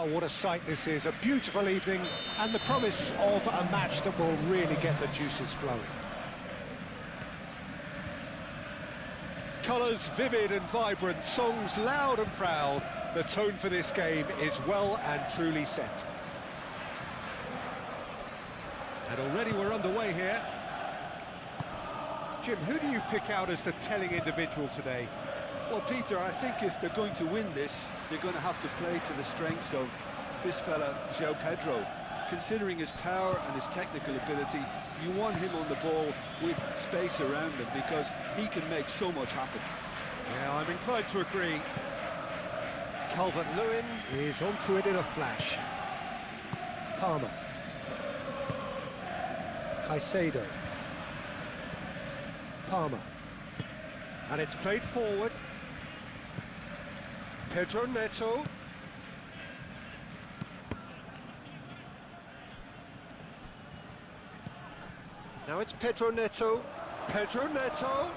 Oh, what a sight this is, a beautiful evening and the promise of a match that will really get the juices flowing. Colours vivid and vibrant, songs loud and proud. The tone for this game is well and truly set. And already we're underway here. Jim, who do you pick out as the telling individual today? Well, Peter, I think if they're going to win this, they're going to have to play to the strengths of this fella, João Pedro. Considering his power and his technical ability, you want him on the ball with space around him because he can make so much happen. Yeah, I'm inclined to agree. Calvert-Lewin is onto it in a flash. Palmer. Caicedo. Palmer. And it's played forward. Pedro Neto. Now it's Pedro Neto. Pedro Neto.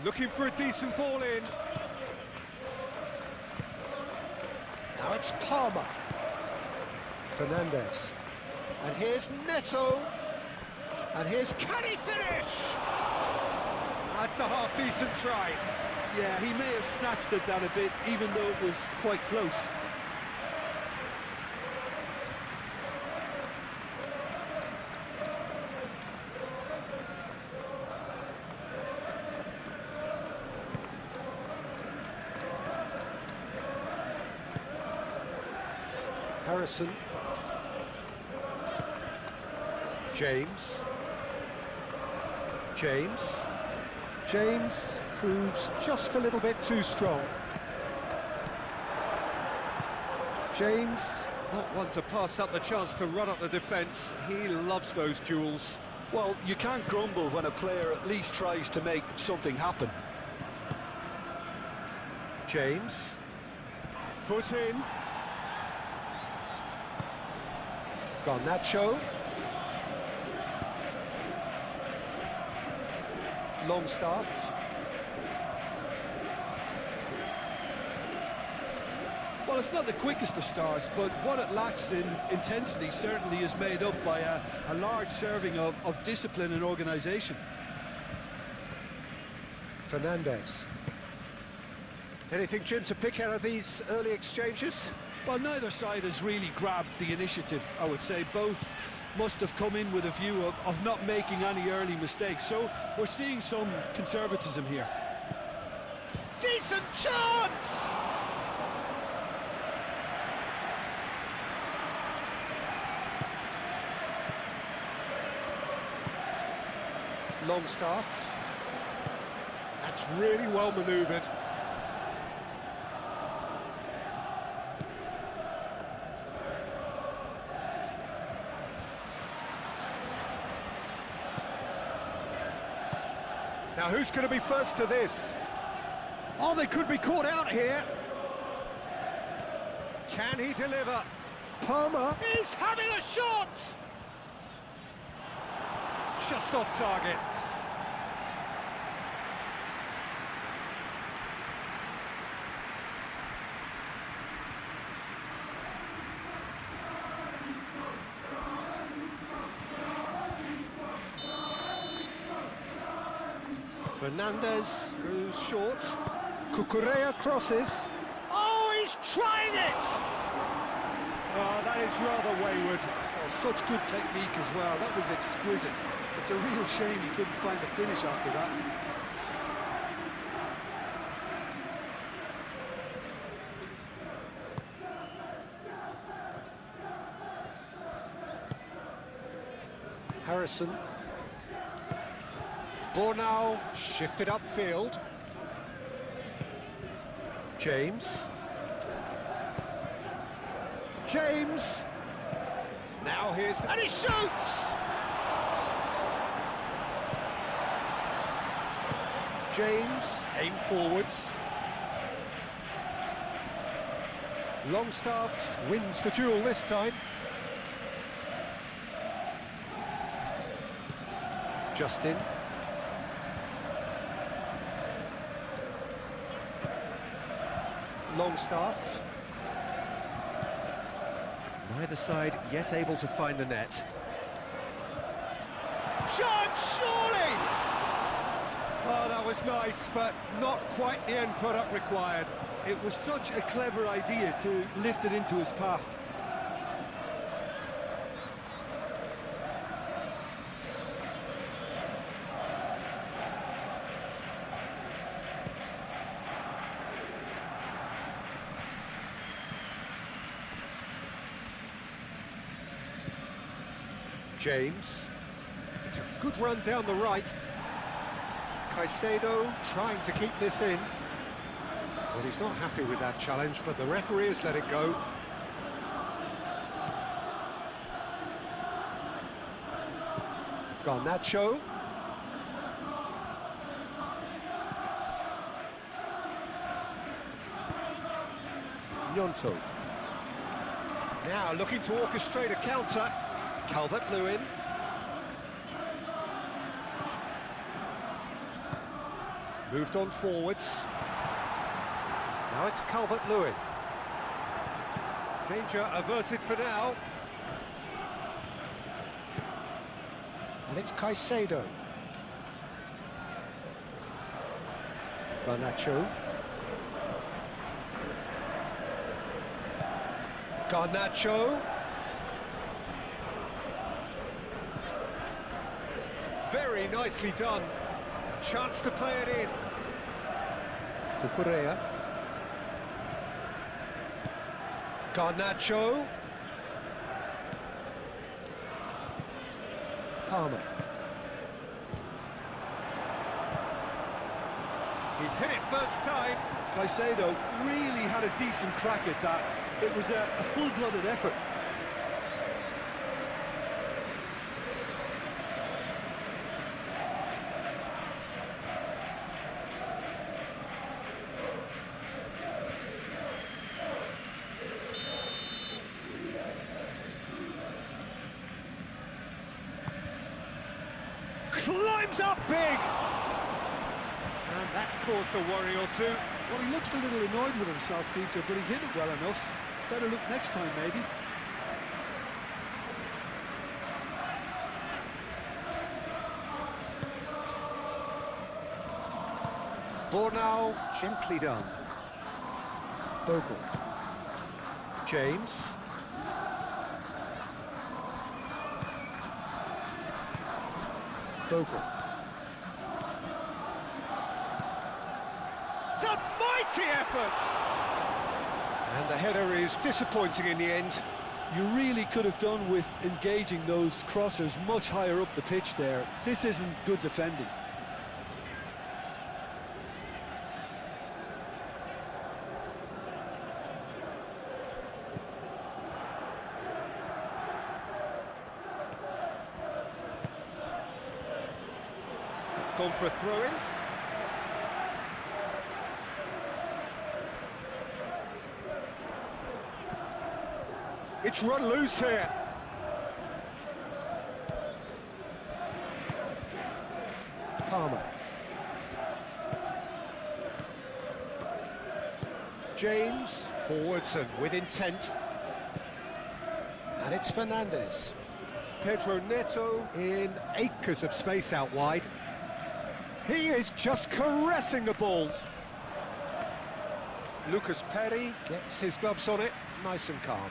Looking for a decent ball in. Now it's Palmer. Fernandez. And here's Neto. And here's, can he finish? That's a half-decent try. Yeah, he may have snatched at that a bit, even though it was quite close. Harrison. James. James proves just a little bit too strong. James, not one to pass up the chance to run up the defence. He loves those duels. Well, you can't grumble when a player at least tries to make something happen. James. Foot in. Garnacho. Longstaff. Well, it's not the quickest of starts, but what it lacks in intensity certainly is made up by a large serving of discipline and organisation. Fernandez. Anything, Jim, to pick out of these early exchanges? Well, neither side has really grabbed the initiative, I would say. Both must have come in with a view of not making any early mistakes, so we're seeing some conservatism here. Decent chance! Longstaff. That's really well manoeuvred. Now, who's going to be first to this? Oh, they could be caught out here. Can he deliver? Palmer is having a shot! Just off target. Fernandez goes short. Cucurella crosses. Oh, he's trying it! Oh, that is rather wayward. Oh, such good technique as well. That was exquisite. It's a real shame he couldn't find the finish after that. Harrison. Bornau shifted upfield. James. James. Now here's... and he shoots! James, aim forwards. Longstaff wins the duel this time. Justin. Longstaff. Neither side yet able to find the net. Chance, surely! Oh, that was nice, but not quite the end product required. It was such a clever idea to lift it into his path. James. It's a good run down the right. Caicedo trying to keep this in. Well, he's not happy with that challenge, but the referee has let it go. Garnacho. Gnonto. Now looking to orchestrate a counter. Calvert-Lewin. Moved on forwards. Now it's Calvert-Lewin. Danger averted for now. And it's Caicedo. Garnacho. Garnacho. Very nicely done. A chance to play it in. Cucurella. Garnacho. Palmer. He's hit it first time. Caicedo really had a decent crack at that. It was a full-blooded effort. Climbs up big! And that's caused a worry or two. Well, he looks a little annoyed with himself, Peter, but he hit it well enough. Better look next time, maybe. Bornau, gently done. Bogle. James. Bogle. It's a mighty effort! And the header is disappointing in the end. You really could have done with engaging those crossers much higher up the pitch there. This isn't good defending. It's gone for a throw-in. It's run loose here. Palmer. James, forwards and with intent. And it's Fernandez. Pedro Neto in acres of space out wide. He is just caressing the ball. Lucas Perry gets his gloves on it, nice and calm.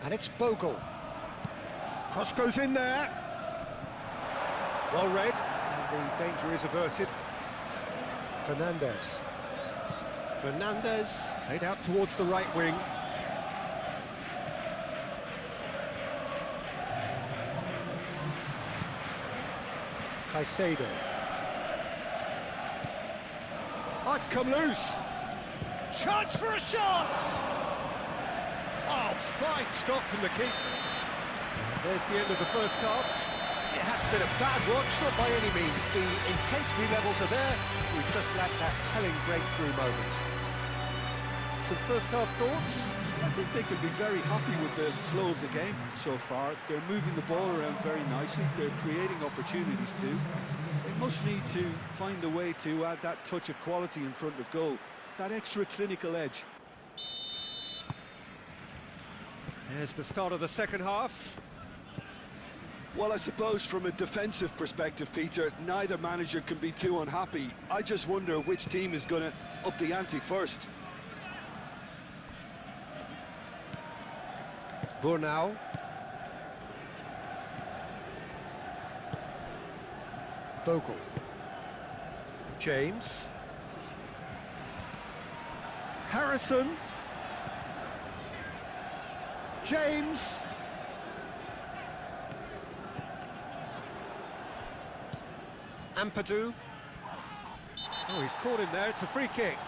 And it's Bogle. Cross goes in there. Well read, and the danger is averted. Fernandez. Fernandez played out towards the right wing. Caicedo. Oh, it's come loose. Chance for a shot! Oh, fine stop from the keeper. There's the end of the first half. It has been a bad watch, not by any means. The intensity levels are there. We've just lacked that telling breakthrough moment. Some first-half thoughts? I think they can be very happy with the flow of the game so far. They're moving the ball around very nicely. They're creating opportunities too. They must need to find a way to add that touch of quality in front of goal, that extra clinical edge. There's the start of the second half. Well, I suppose from a defensive perspective, Peter, neither manager can be too unhappy. I just wonder which team is going to up the ante first. Burnau. Bogle. James. Harrison. James. Ampadu. Oh, he's caught him there, it's a free kick.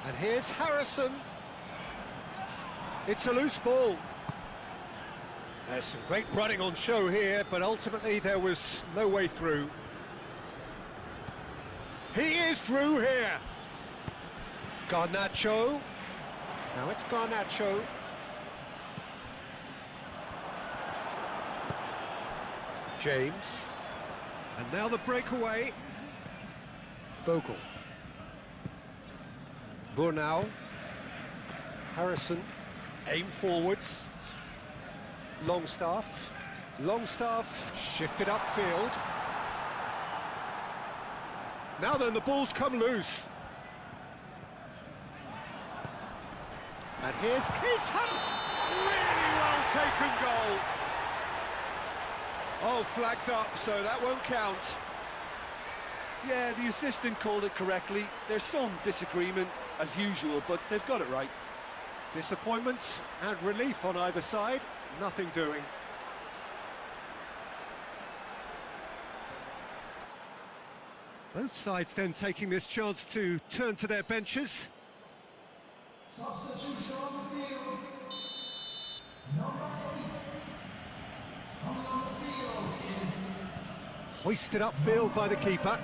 And here's Harrison. It's a loose ball. There's some great running on show here, but ultimately there was no way through. He is through here. Garnacho. Now it's Garnacho. James. And now the breakaway. Bogle. Burnau. Harrison. Aim forwards. Longstaff. Longstaff shifted upfield. Now then, the ball's come loose. And here's Keith. Really well taken goal. Oh, flags up, so that won't count. Yeah, the assistant called it correctly. There's some disagreement, as usual, but they've got it right. Disappointment and relief on either side, nothing doing. Both sides then taking this chance to turn to their benches. Substitution on the field. Number 8. Coming on the field is... Hoisted upfield by the keeper.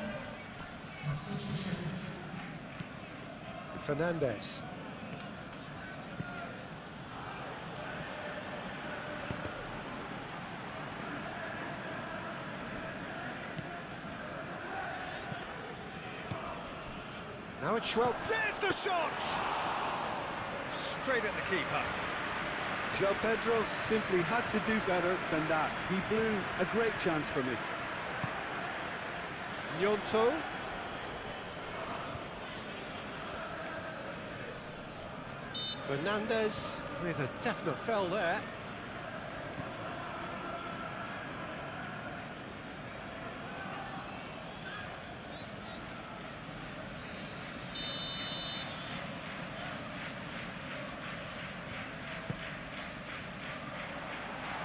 Substitution. Fernandez. Now it's Schwab. There's the shot! Straight at the keeper. João Pedro simply had to do better than that. He blew a great chance for me. Nyonto. Fernandez with a definite foul there.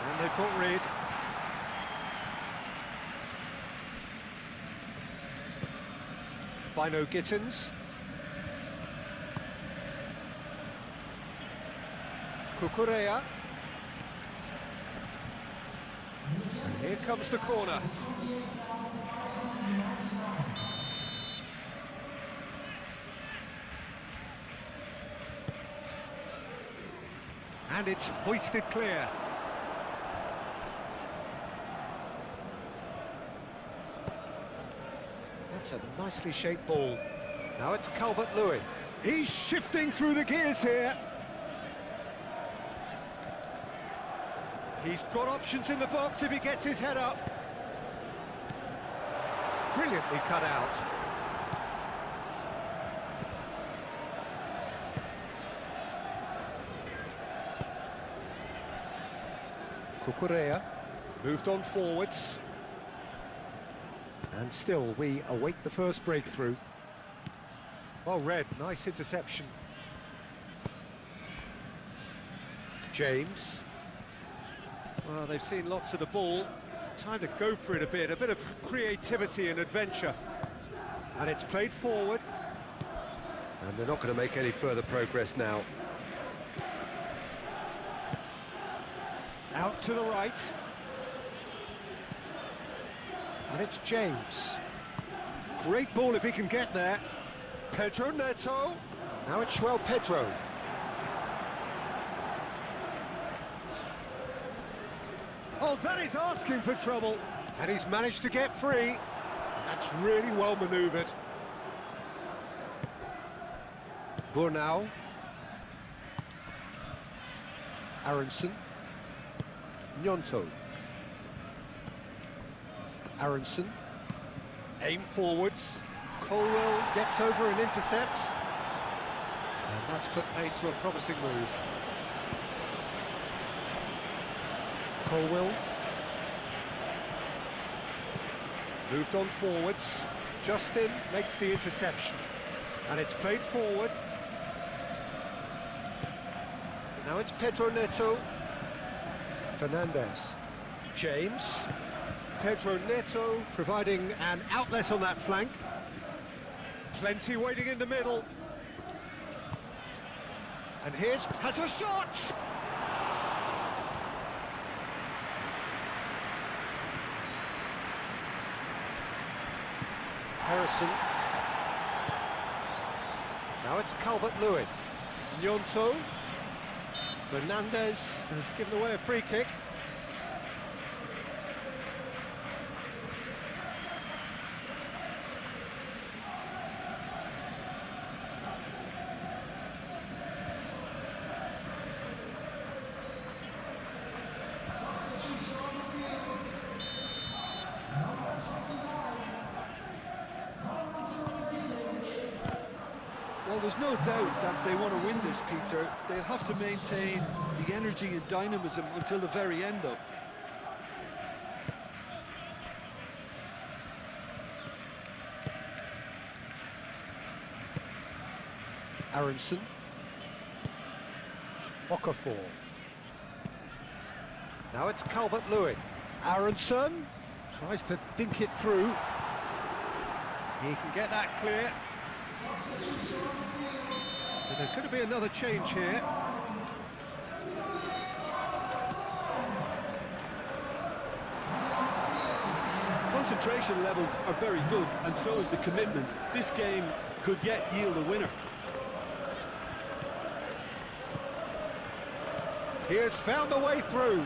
And they've got rid. Bino Gittins. Cucurella. And here comes the corner. And it's hoisted clear. That's a nicely shaped ball. Now it's Calvert-Lewin. He's shifting through the gears here. He's got options in the box if he gets his head up. Brilliantly cut out. Cucurella moved on forwards. And still we await the first breakthrough. Well read, nice interception. James. Well, they've seen lots of the ball. Time to go for it a bit of creativity and adventure. And it's played forward. And they're not going to make any further progress now. Out to the right. And it's James. Great ball if he can get there. Pedro Neto. Now it's Pedro. Oh, that is asking for trouble. And he's managed to get free. That's really well manoeuvred. Burnau. Aronson. Gnonto. Aronson. Aim forwards. Colwell gets over and intercepts. And that's put paid to a promising move. Colwell. Moved on forwards. Justin makes the interception. And it's played forward. Now it's Pedro Neto. Fernandez. James. Pedro Neto providing an outlet on that flank. Plenty waiting in the middle. And has a shot! Harrison. Now it's Calvert-Lewin. Gnonto. Fernandez has given away a free kick. Substitution on the field. Number 29. Coming to replace him is... Well, there's no doubt that they want to win this, Peter. They'll have to maintain the energy and dynamism until the very end, though. Aronson. Okafor. Now it's Calvert-Lewin. Aronson tries to dink it through. He can get that clear. And there's going to be another change here. Concentration levels are very good, and so is the commitment. This game could yet yield a winner. He has found a way through.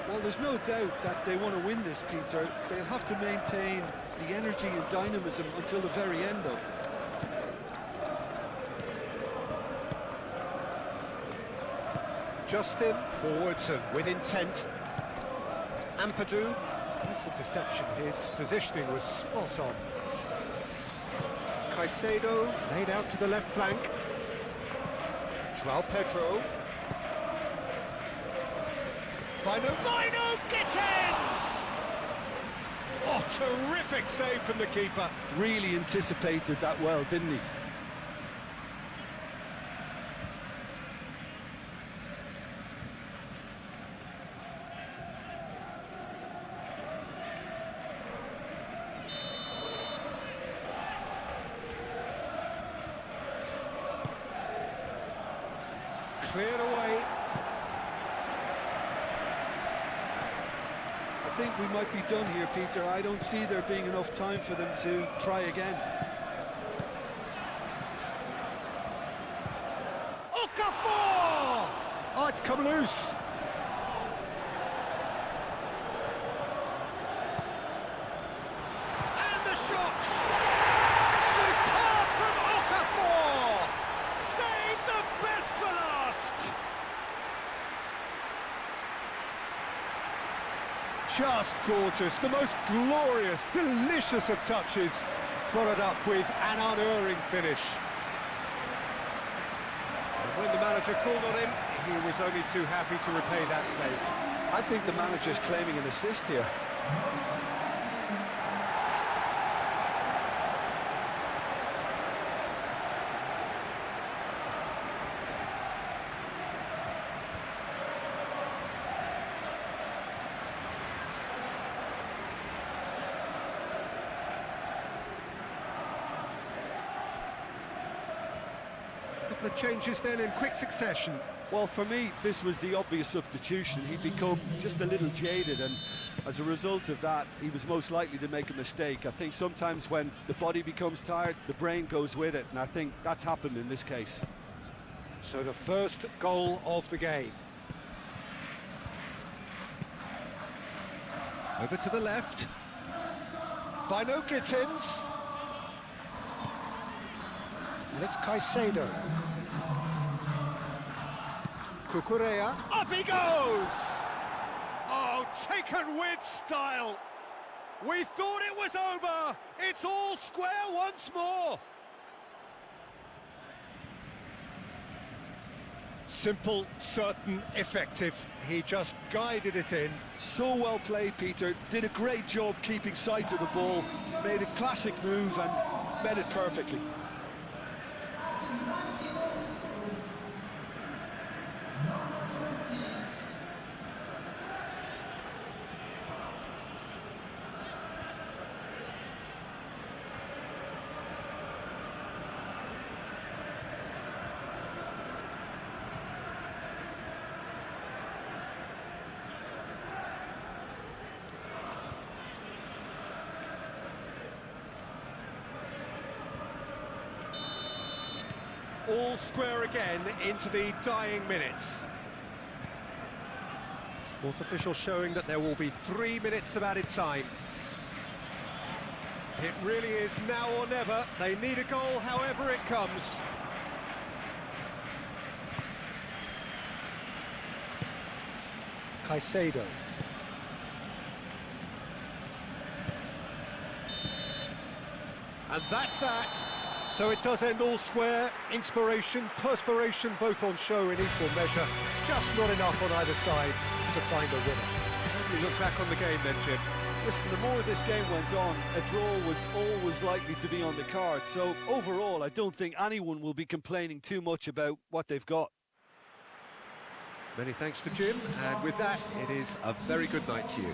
Well, there's no doubt that they want to win this, Peter. They'll have to maintain the energy and dynamism until the very end, though. Justin forwards and with intent. Ampadu. Nice interception. His positioning was spot on. Caicedo laid out to the left flank. João Pedro. Vino Gittins! Oh, terrific save from the keeper. Really anticipated that well, didn't he? Cleared away. I think we might be done here, Peter. I don't see there being enough time for them to try again. Okafor! Oh, it's come loose. And the shot! Superb from Okafor! Save the best for last! Just gorgeous, the most glorious, delicious of touches, followed up with an unerring finish. And when the manager called on him, he was only too happy to repay that save. I think the manager's claiming an assist here. couple of changes then in quick succession. Well, for me, this was the obvious substitution. He'd become just a little jaded, and as a result of that, he was most likely to make a mistake. I think sometimes when the body becomes tired, the brain goes with it, and I think that's happened in this case. So the first goal of the game. Over to the left. Dino Gittins. And it's Caicedo. Cucurella. Up he goes! Oh, taken with style. We thought it was over. It's all square once more. Simple, certain, effective. He just guided it in. So well played, Peter. Did a great job keeping sight of the ball. Made a classic move and met it perfectly. All square again into the dying minutes. Fourth official showing that there will be 3 minutes of added time. It really is now or never. They need a goal however it comes. Caicedo. And that's that. So it does end all square. Inspiration, perspiration, both on show in equal measure. Just not enough on either side to find a winner. How do you look back on the game then, Jim? Listen, the more this game went on, a draw was always likely to be on the card. So overall, I don't think anyone will be complaining too much about what they've got. Many thanks to Jim, and with that, it is a very good night to you.